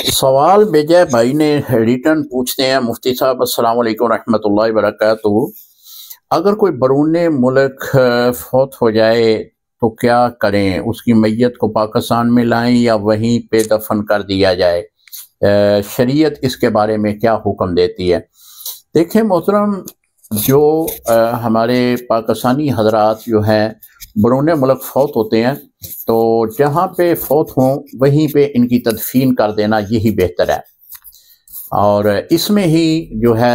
سوال بجے بھائی نے ریٹرن پوچھتے ہیں، مفتی صاحب السلام علیکم رحمۃ اللہ وبرکاتہ۔ اگر کوئی بیرون ملک فوت ہو جائے تو کیا کریں؟ اس کی میت کو پاکستان میں لائیں یا وہیں پہ دفن کر دیا جائے؟ شریعت اس کے بارے میں کیا حکم دیتی ہے؟ دیکھیں محترم، جو ہمارے پاکستانی حضرات جو ہیں بیرون ملک فوت ہوتے ہیں تو جہاں پہ فوت ہوں وہیں پہ ان کی تدفین کر دینا یہی بہتر ہے، اور اس میں ہی جو ہے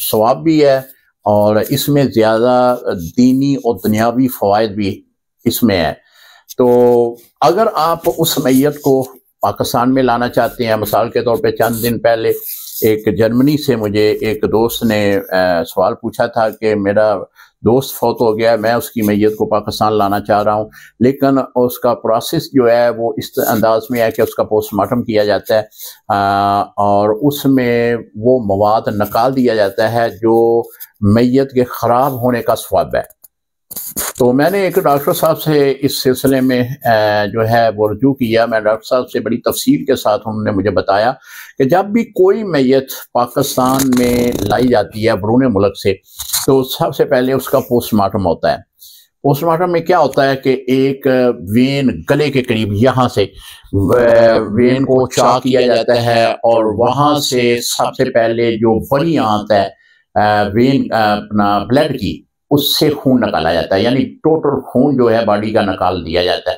ثواب بھی ہے، اور اس میں زیادہ دینی اور دنیاوی فوائد بھی اس میں ہے۔ تو اگر آپ اس میت کو پاکستان میں لانا چاہتے ہیں، مثال کے طور پہ چند دن پہلے ایک جرمنی سے مجھے ایک دوست نے سوال پوچھا تھا کہ میرا دوست فوت ہو گیا ہے، میں اس کی میت کو پاکستان لانا چاہ رہا ہوں، لیکن اس کا پروسیس جو ہے وہ اس انداز میں ہے کہ اس کا پوسٹ مارٹم کیا جاتا ہے اور اس میں وہ مواد نکال دیا جاتا ہے جو میت کے خراب ہونے کا سبب ہے۔ تو میں نے ایک ڈاکٹر صاحب سے اس سلسلے میں جو ہے وہ رجوع کیا، میں ڈاکٹر صاحب سے بڑی تفصیل کے ساتھ انہوں نے مجھے بتایا کہ جب بھی کوئی میت پاکستان میں لائی جاتی ہے بیرون ملک سے تو سب سے پہلے اس کا پوسٹ مارٹم ہوتا ہے۔ پوسٹ مارٹم میں کیا ہوتا ہے کہ ایک وین گلے کے قریب یہاں سے وین کو چاک کیا جاتا ہے، اور وہاں سے سب سے پہلے جو بڑی آنت ہے وین اپنا بلڈ کی، اس سے خون نکالا جاتا ہے، یعنی ٹوٹل خون جو ہے باڈی کا نکال دیا جاتا ہے۔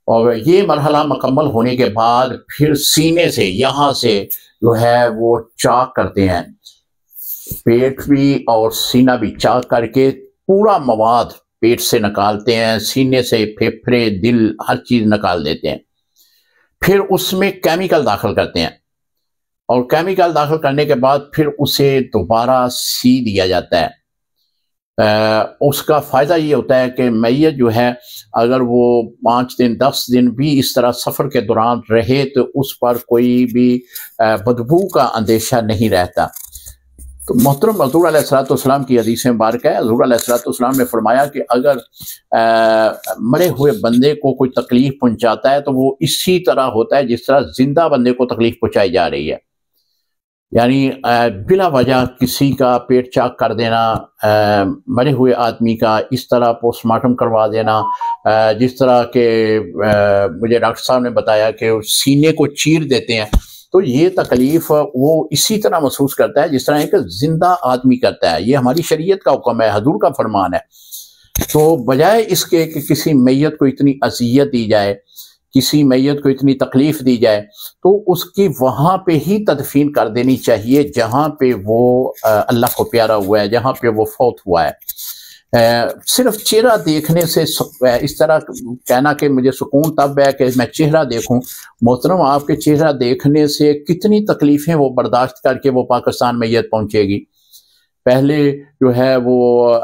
اور یہ مرحلہ مکمل ہونے کے بعد پھر سینے سے یہاں سے جو ہے وہ چاک کرتے ہیں، پیٹ بھی اور سینہ بھی چاک کر کے پورا مواد پیٹ سے نکالتے ہیں، سینے سے پھیپھڑے دل ہر چیز نکال دیتے ہیں، پھر اس میں کیمیکل داخل کرتے ہیں، اور کیمیکل داخل کرنے کے بعد پھر اسے دوبارہ سی دیا جاتا ہے۔ اس کا فائدہ یہ ہوتا ہے کہ میت جو ہے اگر وہ 5 دن 10 دن بھی اس طرح سفر کے دوران رہے تو اس پر کوئی بھی بدبو کا اندیشہ نہیں رہتا۔ تو محترم حضور علیہ السلام کی حدیث مبارکہ ہے، حضور علیہ السلام نے فرمایا کہ اگر مرے ہوئے بندے کو کوئی تکلیف پہنچاتا ہے تو وہ اسی طرح ہوتا ہے جس طرح زندہ بندے کو تکلیف پہنچائی جا رہی ہے، یعنی بلا وجہ کسی کا پیٹ چاک کر دینا، مرے ہوئے آدمی کا اس طرح پوسٹ مارٹم کروا دینا، جس طرح کہ مجھے ڈاکٹر صاحب نے بتایا کہ سینے کو چیر دیتے ہیں، تو یہ تکلیف وہ اسی طرح محسوس کرتا ہے جس طرح ایک زندہ آدمی کرتا ہے۔ یہ ہماری شریعت کا حکم ہے، حضور کا فرمان ہے۔ تو بجائے اس کے کہ کسی میت کو اتنی اذیت دی جائے، کسی میت کو اتنی تکلیف دی جائے، تو اس کی وہاں پہ ہی تدفین کر دینی چاہیے جہاں پہ وہ اللہ کو پیارا ہوا ہے، جہاں پہ وہ فوت ہوا ہے۔ صرف چہرہ دیکھنے سے اس طرح کہنا کہ مجھے سکون تب ہے کہ میں چہرہ دیکھوں، محترم آپ کے چہرہ دیکھنے سے کتنی تکلیفیں وہ برداشت کر کے وہ پاکستان میت پہنچے گی۔ پہلے جو ہے وہ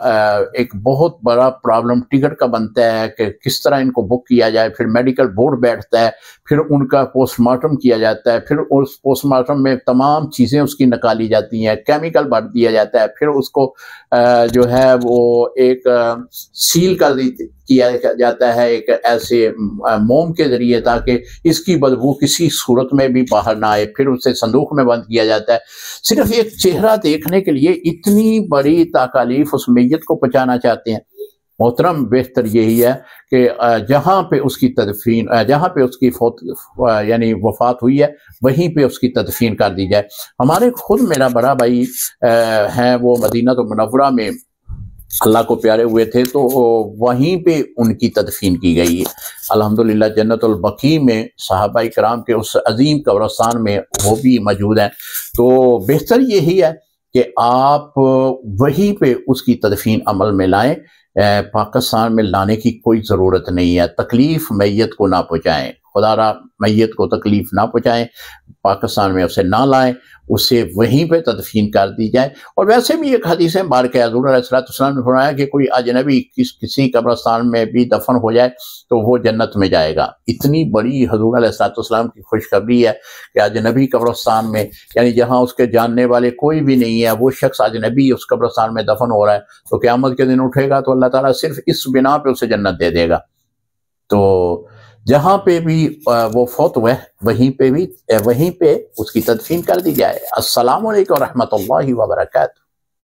ایک بہت بڑا پرابلم ٹکٹ کا بنتا ہے کہ کس طرح ان کو بک کیا جائے، پھر میڈیکل بورڈ بیٹھتا ہے، پھر ان کا پوسٹ مارٹم کیا جاتا ہے، پھر اس پوسٹ مارٹم میں تمام چیزیں اس کی نکالی جاتی ہیں، کیمیکل بھر دیا جاتا ہے، پھر اس کو جو ہے وہ ایک سیل کر کیا جاتا ہے ایک ایسے موم کے ذریعے تاکہ اس کی بدبو کسی صورت میں بھی باہر نہ آئے، پھر اسے صندوق میں بند کیا جاتا ہے۔ صرف ایک چہرہ دیکھنے کے لیے اتنی بڑی تکالیف اس میت کو پہنچانا چاہتے ہیں۔ محترم بہتر یہی ہے کہ جہاں پہ اس کی تدفین، جہاں پہ اس کی یعنی وفات ہوئی ہے وہیں پہ اس کی تدفین کر دی جائے۔ ہمارے خود میرا بڑا بھائی ہیں، وہ مدینہ المنورہ میں اللہ کو پیارے ہوئے تھے، تو وہیں پہ ان کی تدفین کی گئی ہے الحمدللہ، جنت البقیع میں صحابہ کرام کے اس عظیم قبرستان میں وہ بھی موجود ہیں۔ تو بہتر یہی ہے کہ آپ وہیں پہ اس کی تدفین عمل میں لائیں، پاکستان میں لانے کی کوئی ضرورت نہیں ہے۔ تکلیف میت کو نہ پہنچائیں، خدا را میت کو تکلیف نہ پہنچائیں، پاکستان میں اسے نہ لائیں، اسے وہیں پہ تدفین کر دی جائے۔ اور ویسے بھی ایک حدیث مبارکہ ہے، حضور علیہ السلام نے فرمایا کہ کوئی اجنبی کسی قبرستان میں بھی دفن ہو جائے تو وہ جنت میں جائے گا۔ اتنی بڑی حضور علیہ السلام کی خوشخبری ہے کہ اجنبی قبرستان میں، یعنی جہاں اس کے جاننے والے کوئی بھی نہیں ہے، وہ شخص اجنبی اس قبرستان میں دفن ہو رہا ہے تو قیامت کے دن اٹھے گا تو اللہ تعالیٰ صرف اس بنا پہ اسے جنت دے دے گا۔ تو جہاں پہ بھی وہ فوت ہوئے وہیں پہ اس کی تدفین کر دی جائے۔ السلام علیکم ورحمۃ اللہ وبرکاتہ۔